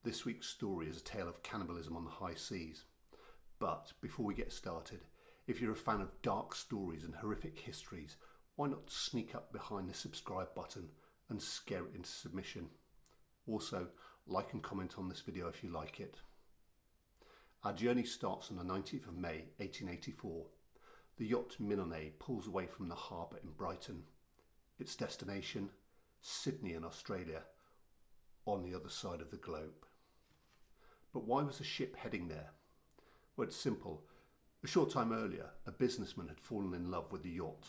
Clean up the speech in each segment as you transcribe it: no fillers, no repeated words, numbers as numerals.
This week's story is a tale of cannibalism on the high seas. But before we get started, if you're a fan of dark stories and horrific histories, why not sneak up behind the subscribe button and scare it into submission? Also, like and comment on this video if you like it. Our journey starts on the 19th of May 1884. The yacht Mignonette pulls away from the harbour in Brighton. Its destination, Sydney in Australia, on the other side of the globe. But why was the ship heading there? Well, it's simple. A short time earlier, a businessman had fallen in love with the yacht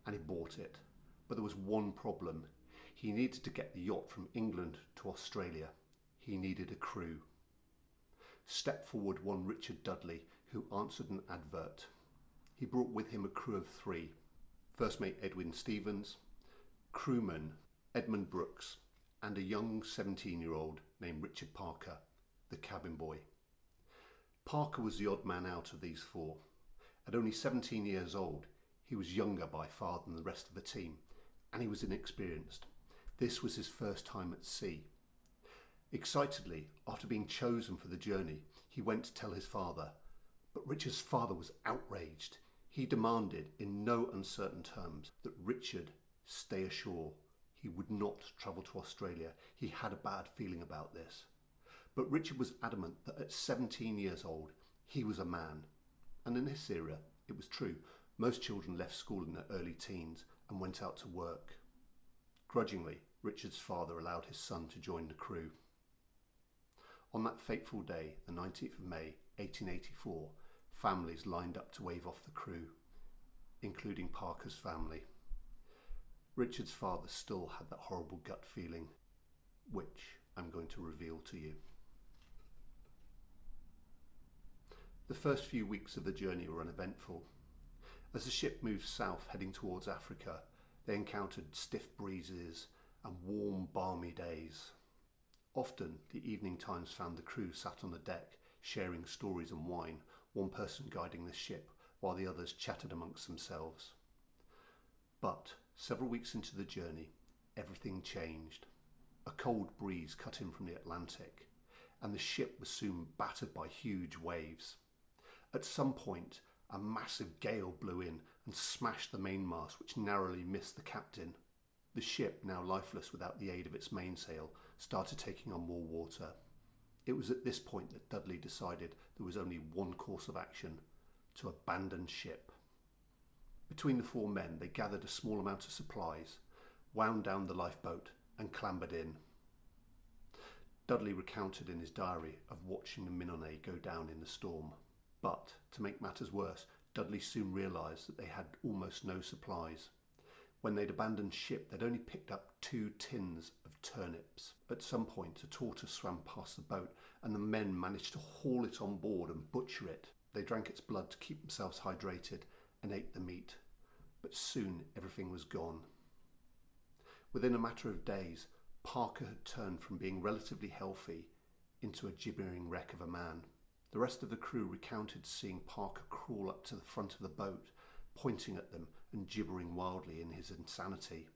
and he bought it. But there was one problem. He needed to get the yacht from England to Australia. He needed a crew. Step forward one Richard Dudley, who answered an advert. He brought with him a crew of 3. First mate Edwin Stephens, crewman Edmund Brooks, and a young 17-year-old named Richard Parker, the cabin boy. Parker was the odd man out of these 4. At only 17 years old, he was younger by far than the rest of the team, and he was inexperienced. This was his first time at sea. Excitedly, after being chosen for the journey, he went to tell his father, but Richard's father was outraged. He demanded, in no uncertain terms, that Richard stay ashore. He would not travel to Australia. He had a bad feeling about this. But Richard was adamant that at 17 years old, he was a man. And in this era, it was true. Most children left school in their early teens and went out to work. Grudgingly, Richard's father allowed his son to join the crew. On that fateful day, the 19th of May, 1884, families lined up to wave off the crew, including Parker's family. Richard's father still had that horrible gut feeling, which I'm going to reveal to you. The first few weeks of the journey were uneventful. As the ship moved south heading towards Africa, they encountered stiff breezes and warm, balmy days. Often, the evening times found the crew sat on the deck, sharing stories and wine, one person guiding the ship, while the others chatted amongst themselves. But several weeks into the journey, everything changed. A cold breeze cut in from the Atlantic, and the ship was soon battered by huge waves. At some point, a massive gale blew in and smashed the mainmast, which narrowly missed the captain. The ship, now lifeless without the aid of its mainsail, started taking on more water. It was at this point that Dudley decided there was only one course of action: to abandon ship. Between the 4 men, they gathered a small amount of supplies, wound down the lifeboat and clambered in. Dudley recounted in his diary of watching the Mignonette go down in the storm. But, to make matters worse, Dudley soon realised that they had almost no supplies. When they'd abandoned ship, they'd only picked up 2 tins of turnips. At some point, a tortoise swam past the boat, and the men managed to haul it on board and butcher it. They drank its blood to keep themselves hydrated and ate the meat. But soon everything was gone. Within a matter of days, Parker had turned from being relatively healthy into a gibbering wreck of a man. The rest of the crew recounted seeing Parker crawl up to the front of the boat, pointing at them and gibbering wildly in his insanity.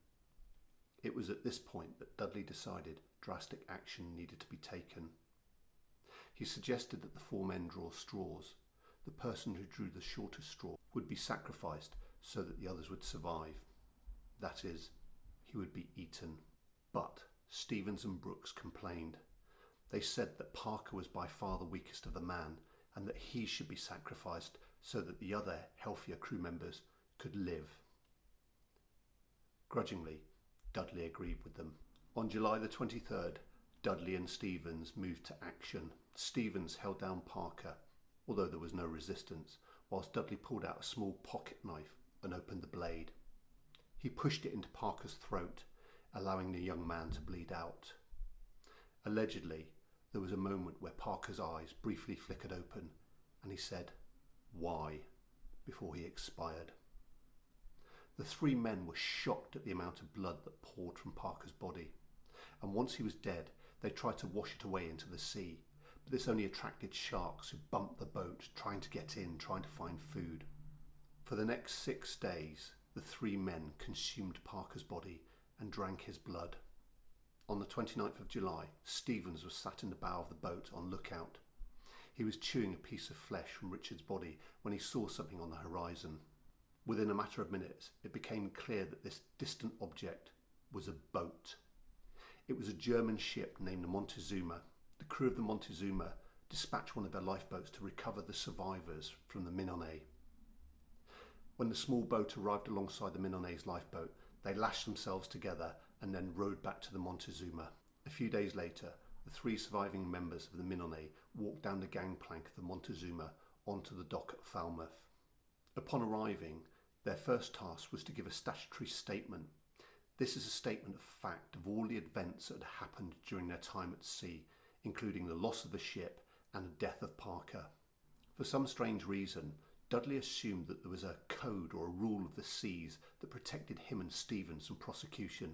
It was at this point that Dudley decided drastic action needed to be taken. He suggested that the 4 men draw straws. The person who drew the shortest straw would be sacrificed so that the others would survive. That is, he would be eaten. But Stephens and Brooks complained. They said that Parker was by far the weakest of the men and that he should be sacrificed so that the other healthier crew members could live. Grudgingly, Dudley agreed with them. On July the 23rd, Dudley and Stephens moved to action. Stephens held down Parker, although there was no resistance, whilst Dudley pulled out a small pocket knife and opened the blade. He pushed it into Parker's throat, allowing the young man to bleed out. Allegedly, there was a moment where Parker's eyes briefly flickered open and he said, "Why?" before he expired. The 3 men were shocked at the amount of blood that poured from Parker's body, and once he was dead, they tried to wash it away into the sea, but this only attracted sharks who bumped the boat, trying to get in, trying to find food. For the next 6 days, the 3 men consumed Parker's body and drank his blood. On the 29th of July, Stephens was sat in the bow of the boat on lookout. He was chewing a piece of flesh from Richard's body when he saw something on the horizon. Within a matter of minutes, it became clear that this distant object was a boat. It was a German ship named the Montezuma. The crew of the Montezuma dispatched one of their lifeboats to recover the survivors from the Mignonette. When the small boat arrived alongside the Mignonette's lifeboat, they lashed themselves together and then rowed back to the Montezuma. A few days later, the 3 surviving members of the Mignonette walked down the gangplank of the Montezuma onto the dock at Falmouth. Upon arriving, their first task was to give a statutory statement. This is a statement of fact of all the events that had happened during their time at sea, including the loss of the ship and the death of Parker. For some strange reason, Dudley assumed that there was a code or a rule of the seas that protected him and Stephens from prosecution.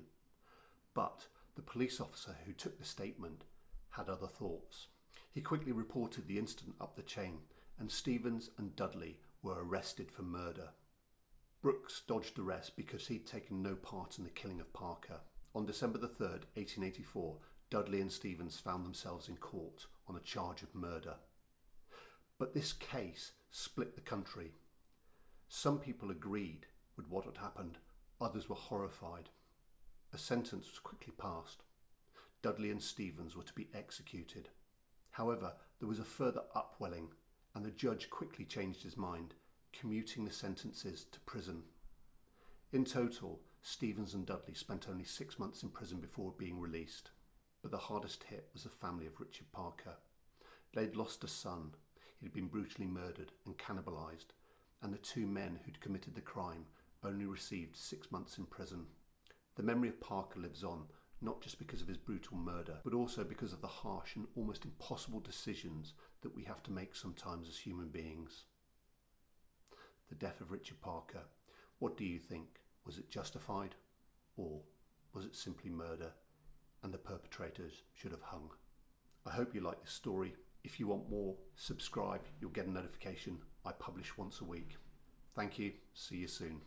But the police officer who took the statement had other thoughts. He quickly reported the incident up the chain, and Stephens and Dudley were arrested for murder. Brooks dodged arrest because he'd taken no part in the killing of Parker. On December the 3rd, 1884, Dudley and Stephens found themselves in court on a charge of murder. But this case split the country. Some people agreed with what had happened, others were horrified. A sentence was quickly passed. Dudley and Stephens were to be executed. However, there was a further upwelling, and the judge quickly changed his mind, commuting the sentences to prison. In total, Stephens and Dudley spent only 6 months in prison before being released. But the hardest hit was the family of Richard Parker. They'd lost a son. He'd been brutally murdered and cannibalised, and the 2 men who'd committed the crime only received 6 months in prison. The memory of Parker lives on, not just because of his brutal murder, but also because of the harsh and almost impossible decisions that we have to make sometimes as human beings. The death of Richard Parker, what do you think? Was it justified? Or was it simply murder, and the perpetrators should have hung? I hope you like this story. If you want more, subscribe. You'll get a notification. I publish once a week. Thank you. See you soon.